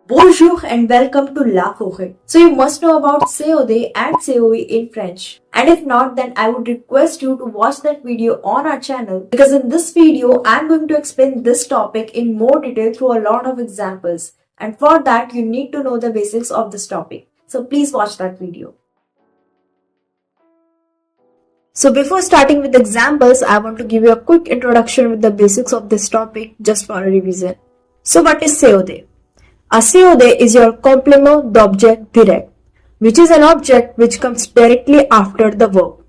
Bonjour and welcome to La Forêt. So you must know about COD and COE in French. And if not, then I would request you to watch that video on our channel because in this video, I'm going to explain this topic in more detail through a lot of examples. And for that, you need to know the basics of this topic. So please watch that video. So before starting with examples, I want to give you a quick introduction with the basics of this topic just for a revision. So what is COD? A COD is your complément d'objet direct, which is an object which comes directly after the verb.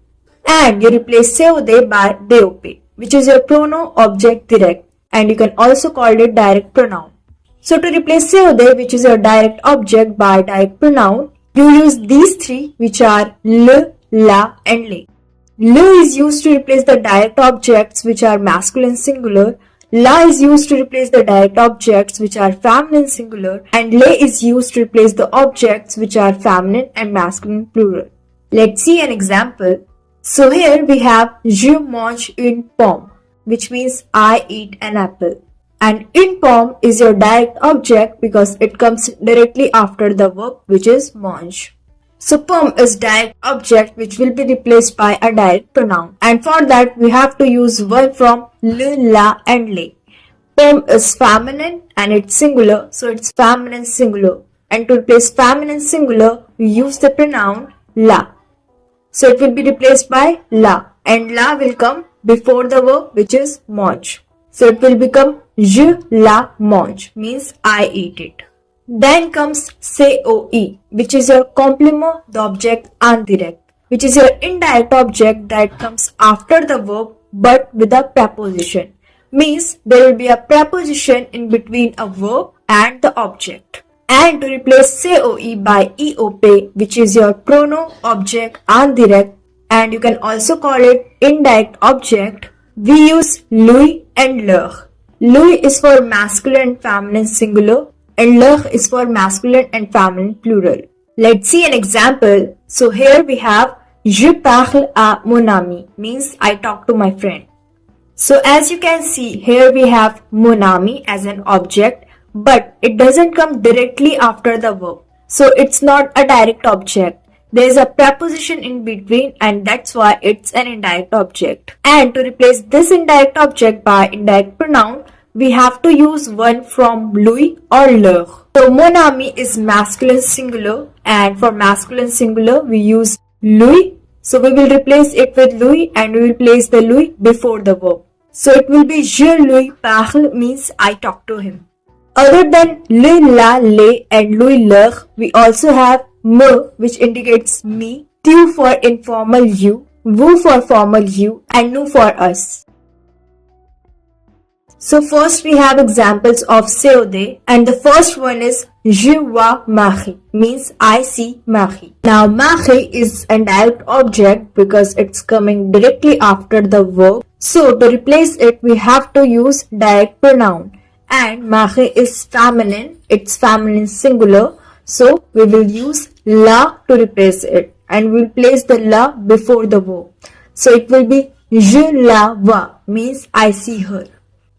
And you replace COD by DOP, which is your pronoun object direct, and you can also call it direct pronoun. So to replace COD, which is your direct object, by direct pronoun, you use these three, which are le, la and les. Le is used to replace the direct objects which are masculine singular. La is used to replace the direct objects which are feminine singular, and les is used to replace the objects which are feminine and masculine plural. Let's see an example. So here we have je mange une pomme, which means I eat an apple. And une pomme is your direct object because it comes directly after the verb which is mange. So pomme is direct object which will be replaced by a direct pronoun, and for that we have to use one from le, la and les. Pomme is feminine and it's singular, so it's feminine singular, and to replace feminine singular we use the pronoun la. So it will be replaced by la, and la will come before the verb which is mange. So it will become je la mange, means I eat it. Then comes COE, which is your complément d'objet indirect, which is your indirect object that comes after the verb but with a preposition. Means there will be a preposition in between a verb and the object. And to replace COE by EOP, which is your pronoun object indirect, and you can also call it indirect object, we use lui and leur. Lui is for masculine and feminine singular, and leur is for masculine and feminine plural. Let's see an example. So here we have je parle à mon ami, means I talk to my friend. So as you can see, here we have mon ami as an object, but it doesn't come directly after the verb. So it's not a direct object. There is a preposition in between, and that's why it's an indirect object. And to replace this indirect object by indirect pronoun, we have to use one from lui or leur. So mon ami is masculine singular, and for masculine singular we use lui. So we will replace it with lui, and we will place the lui before the verb. So it will be je lui parle, means I talk to him. Other than le, la, les and lui, leur, we also have me, which indicates me, tu for informal you, vous for formal you, and nous for us. So first we have examples of COD, and the first one is je vois Marie, means I see Marie. Now Marie is a direct object because it's coming directly after the verb. So to replace it we have to use direct pronoun, and Marie is feminine, it's feminine singular, so we will use la to replace it, and we will place the la before the verb. So it will be je la vois, means I see her.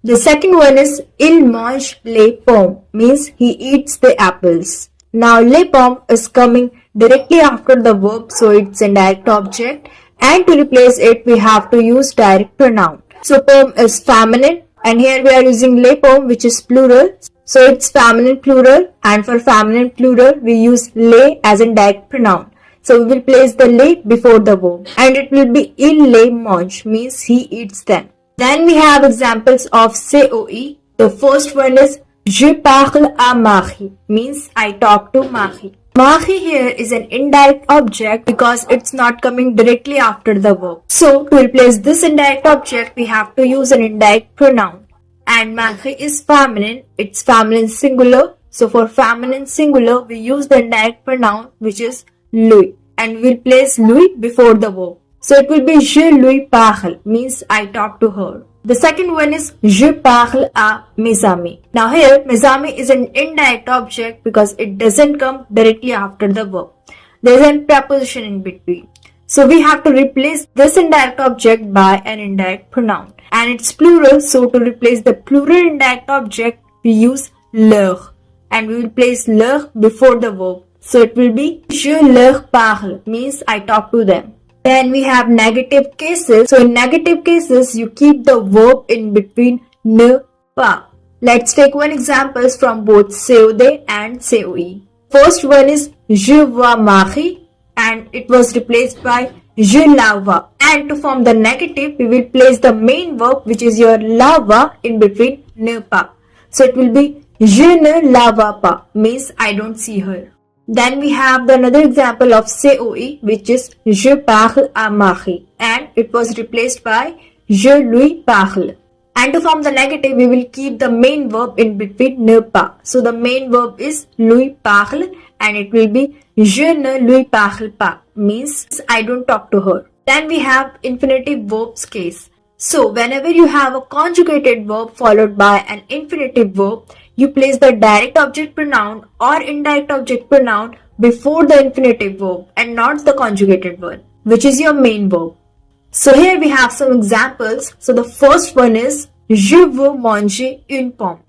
The second one is il mange les pommes, means he eats the apples. Now les pommes is coming directly after the verb, so it's a direct object, and to replace it we have to use direct pronoun. So pomme is feminine, and here we are using les pommes, which is plural, so it's feminine plural, and for feminine plural we use les as a direct pronoun. So we will place the les before the verb, and it will be il les mange, means he eats them. Then we have examples of COE. The first one is je parle à Marie, means I talk to Marie. Marie here is an indirect object because it's not coming directly after the verb. So to replace this indirect object we have to use an indirect pronoun. And Marie is feminine, it's feminine singular. So for feminine singular we use the indirect pronoun which is lui, and we'll place lui before the verb. So it will be je lui parle, means I talk to her. The second one is je parle à mes amis. Now here mes amis is an indirect object because it doesn't come directly after the verb. There is a preposition in between. So we have to replace this indirect object by an indirect pronoun. And it's plural, so to replace the plural indirect object we use leur. and we will place leur before the verb. So it will be je leur parle, means I talk to them. Then we have negative cases. So in negative cases, you keep the verb in between ne, pas. Let's take one example from both COD and COE. First one is je vois Marie and it was replaced by je la vois. And to form the negative, we will place the main verb which is your la vois in between ne pas. So it will be je ne la vois pas, means I don't see her. Then we have the another example of COE which is je parle à Marie and it was replaced by je lui parle. And to form the negative, we will keep the main verb in between ne pas. So the main verb is lui parle and it will be je ne lui parle pas, means I don't talk to her. Then we have infinitive verbs case. So whenever you have a conjugated verb followed by an infinitive verb, you place the direct object pronoun or indirect object pronoun before the infinitive verb and not the conjugated one, which is your main verb. So here we have some examples. So the first one is je veux manger une pomme,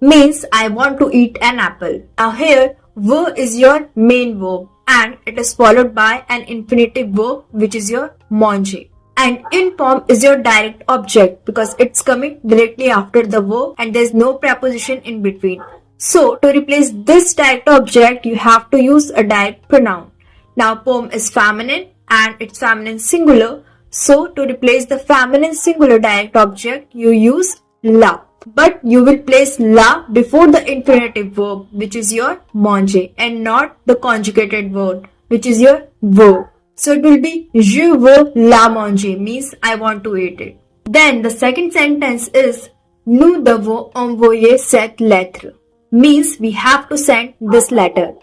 means I want to eat an apple. Now here veux is your main verb and it is followed by an infinitive verb which is your manger. And une pomme is your direct object because it's coming directly after the verb and there's no preposition in between. So to replace this direct object, you have to use a direct pronoun. Now pomme is feminine and it's feminine singular. So to replace the feminine singular direct object, you use la. But you will place la before the infinitive verb which is your manger and not the conjugated verb which is your veux. So it will be je veux la manger, means I want to eat it. Then the second sentence is nous devons envoyer cette lettre, means we have to send this letter.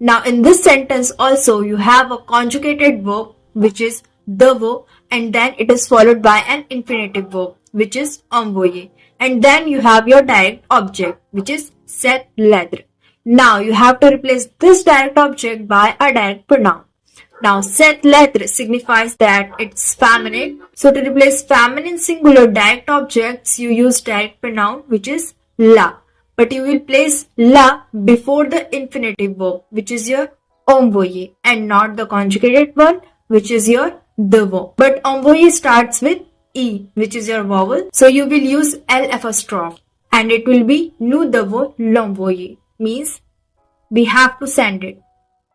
Now in this sentence also you have a conjugated verb which is devoir and then it is followed by an infinitive verb which is envoyer. And then you have your direct object which is cette lettre. Now you have to replace this direct object by a direct pronoun. Now cette lettre signifies that it's feminine. So to replace feminine singular direct objects, you use direct pronoun which is la. But you will place la before the infinitive verb which is your envoyer and not the conjugated one which is your devoir. But envoyer starts with E which is your vowel. So you will use L apostrophe and it will be nous devons l'envoyer, means we have to send it.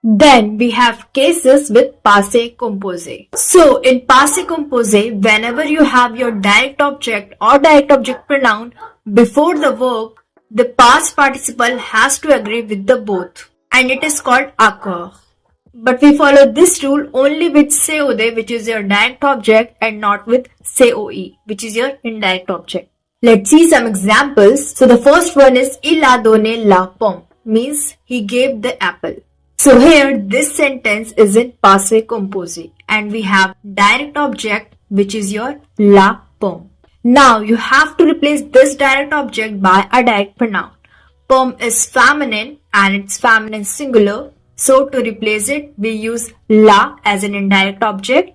Then we have cases with passé composé. So in passé composé, whenever you have your direct object or direct object pronoun before the verb, the past participle has to agree with the both and it is called accord. But we follow this rule only with COD which is your direct object and not with COE which is your indirect object. Let's see some examples. So the first one is il a donné la pomme, means he gave the apple. So here this sentence is in passé composé and we have direct object which is your la pomme. Now you have to replace this direct object by a direct pronoun. Pomme is feminine and it's feminine singular. So to replace it, we use la as an indirect object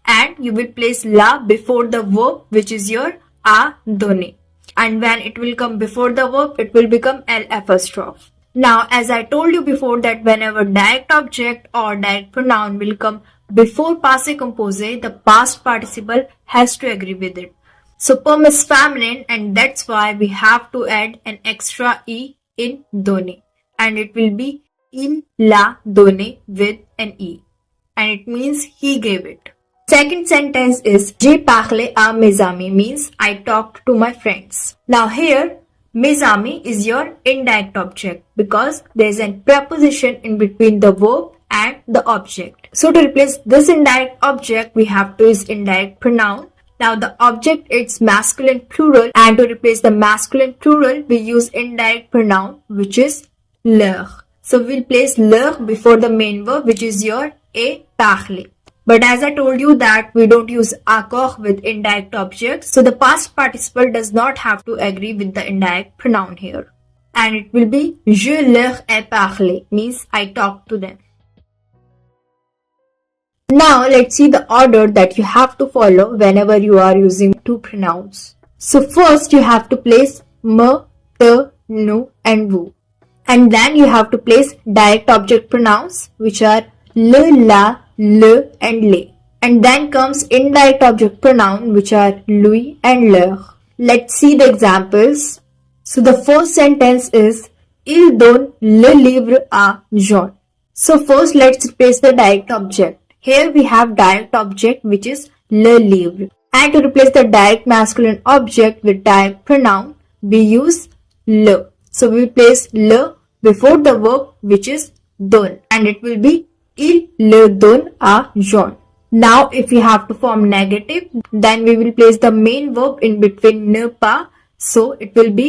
and you will place la before the verb which is your a donné. And when it will come before the verb, it will become L apostrophe. Now, as I told you before that whenever direct object or direct pronoun will come before passé composé, the past participle has to agree with it. So pomme is feminine and that's why we have to add an extra E in donné and it will be il l'a donné with an E and it means he gave it. Second sentence is j'ai parlé à mes amis, means I talked to my friends. Now here mes amis is your indirect object because there is a preposition in between the verb and the object. So to replace this indirect object, we have to use indirect pronoun. Now the object is masculine plural and to replace the masculine plural, we use indirect pronoun which is leur. So we'll place leur before the main verb which is your et parler. But as I told you that we don't use accord with indirect objects, so the past participle does not have to agree with the indirect pronoun here. And it will be je leur ai parlé, means I talked to them. Now let's see the order that you have to follow whenever you are using two pronouns. So first you have to place me, te, nous and vous. And then you have to place direct object pronouns which are le, la, le and le. And then comes indirect object pronoun which are lui and leur. Let's see the examples. So the first sentence is Il donne le livre à John. So first let's replace the direct object. Here we have direct object which is le livre. And to replace the direct masculine object with direct pronoun, we use le. So we place le before the verb which is donne, and it will be Il le donne à John. Now if we have to form negative, then we will place the main verb in between ne pas. So it will be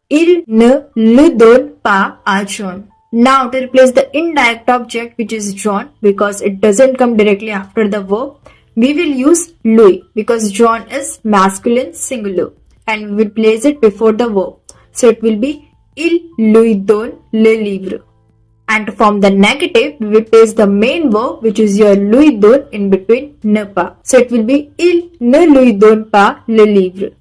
Il ne le donne pas à John. Now to replace the indirect object which is John, because it doesn't come directly after the verb, we will use lui because John is masculine singular, and we will place it before the verb. So it will be Il lui donne le livre. And to form the negative, we will place the main verb which is your lui donne in between ne pas. So it will be Il ne lui donne pas le livre.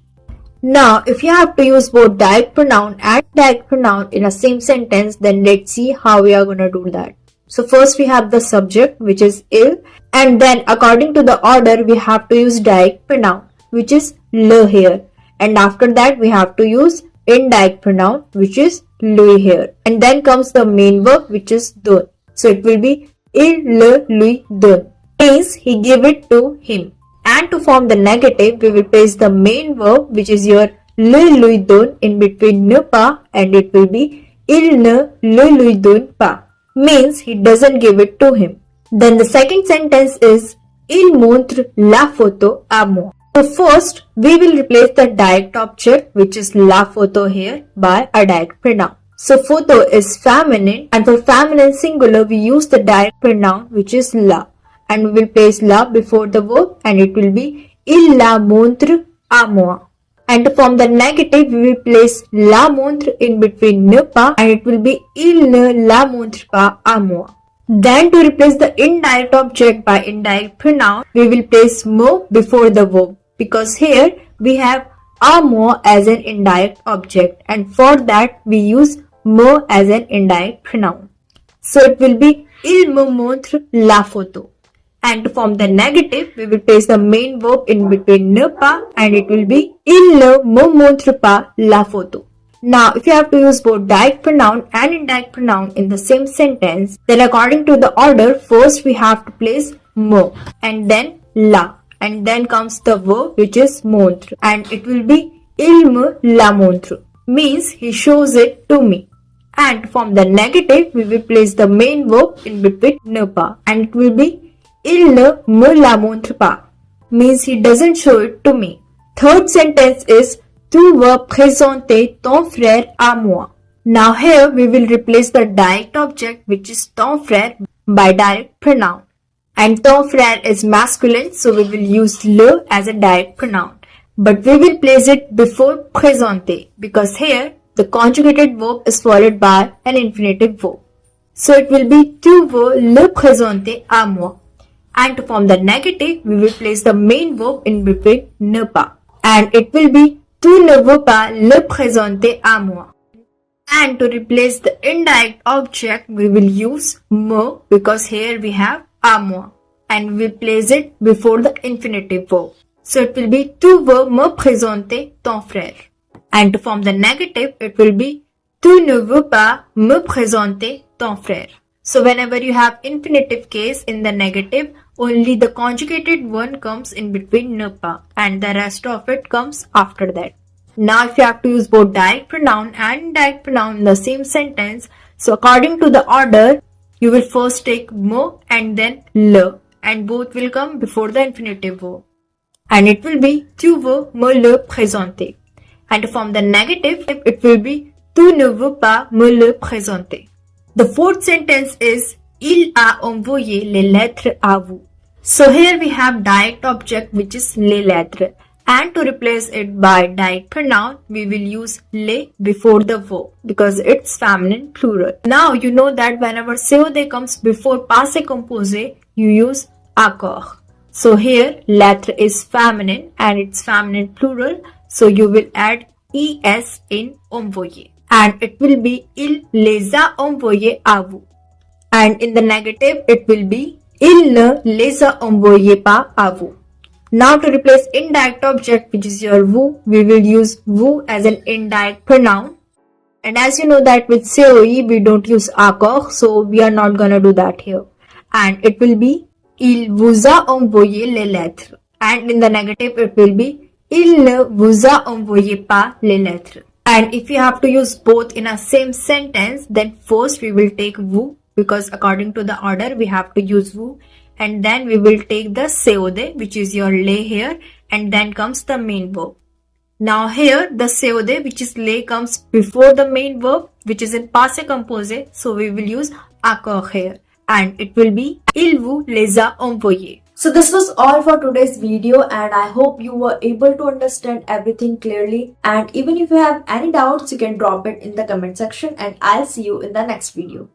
Now if you have to use both direct pronoun and indirect pronoun in a same sentence, then let's see how we are going to do that. So first we have the subject which is il, and then according to the order we have to use direct pronoun which is le here, and after that we have to use indirect pronoun which is lui here, and then comes the main verb which is donne. So it will be il le lui donne, means he gave it to him. And to form the negative, we will place the main verb which is your le lui donne in between ne pas, and it will be il ne le lui donne pas, means he doesn't give it to him. Then the second sentence is Il montre la photo à moi. So first we will replace the direct object which is la photo here by a direct pronoun. So photo is feminine, and for feminine singular we use the direct pronoun which is la, and we will place la before the verb, and it will be Il la montre à moi. And to form the negative, we will place la montre in between ne pas, and it will be Il ne la montre pas à moi. Then to replace the indirect object by indirect pronoun, we will place me before the verb, because here we have à moi as an indirect object, and for that we use me as an indirect pronoun. So it will be Il me montre la photo. And to form the negative, we will place the main verb in between ne pas, and it will be Il ne me montre pas la photo. Now, if you have to use both direct pronoun and indirect pronoun in the same sentence, then according to the order, first we have to place me, and then la, and then comes the verb which is montre, and it will be Il me la montre, means he shows it to me. And to form the negative, we will place the main verb in between ne pas, and it will be Il ne me la montre pas, means he doesn't show it to me. Third sentence is Tu vas présenter ton frère à moi. Now here we will replace the direct object which is ton frère by direct pronoun. And ton frère is masculine, so we will use le as a direct pronoun. But we will place it before présenter, because here the conjugated verb is followed by an infinitive verb. So it will be Tu vas le présenter à moi. And to form the negative, we will place the main verb in between ne pas, and it will be Tu ne veux pas le présenter à moi. And to replace the indirect object, we will use me, because here we have à moi, and we will place it before the infinitive verb. So it will be Tu veux me présenter ton frère. And to form the negative, it will be Tu ne veux pas me présenter ton frère. So whenever you have infinitive case in the negative, only the conjugated one comes in between ne pas, and the rest of it comes after that. Now if you have to use both direct pronoun and indirect pronoun in the same sentence, so according to the order, you will first take me and then le, and both will come before the infinitive verb. And it will be Tu veux me le présenter. And to form the negative, it will be Tu ne veux pas me le présenter. The fourth sentence is Il a envoyé les lettres à vous. So here we have direct object which is les lettres, and to replace it by direct pronoun, we will use les before the verb because it's feminine plural. Now you know that whenever COD comes before passé composé, you use accord. So here lettre is feminine and it's feminine plural, so you will add es in envoyé. and it will be il les a envoyés à vous. And in the negative, it will be il ne les a envoyés pas à vous. Now to replace indirect object, which is your vous, we will use vous as an indirect pronoun. And as you know that with COE, we don't use accord, so we are not gonna do that here. And it will be il vous a envoyé les lettres. And in the negative, it will be il ne vous a envoyé pas les lettres. And if you have to use both in a same sentence, then first we will take vous, because according to the order we have to use vous, and then we will take the COD, which is your les here, and then comes the main verb. Now here the COD, which is les, comes before the main verb, which is in passé composé, so we will use accord here, and it will be il vous les a envoyés. So this was all for today's video, and I hope you were able to understand everything clearly. And even if you have any doubts, you can drop it in the comment section, and I'll see you in the next video.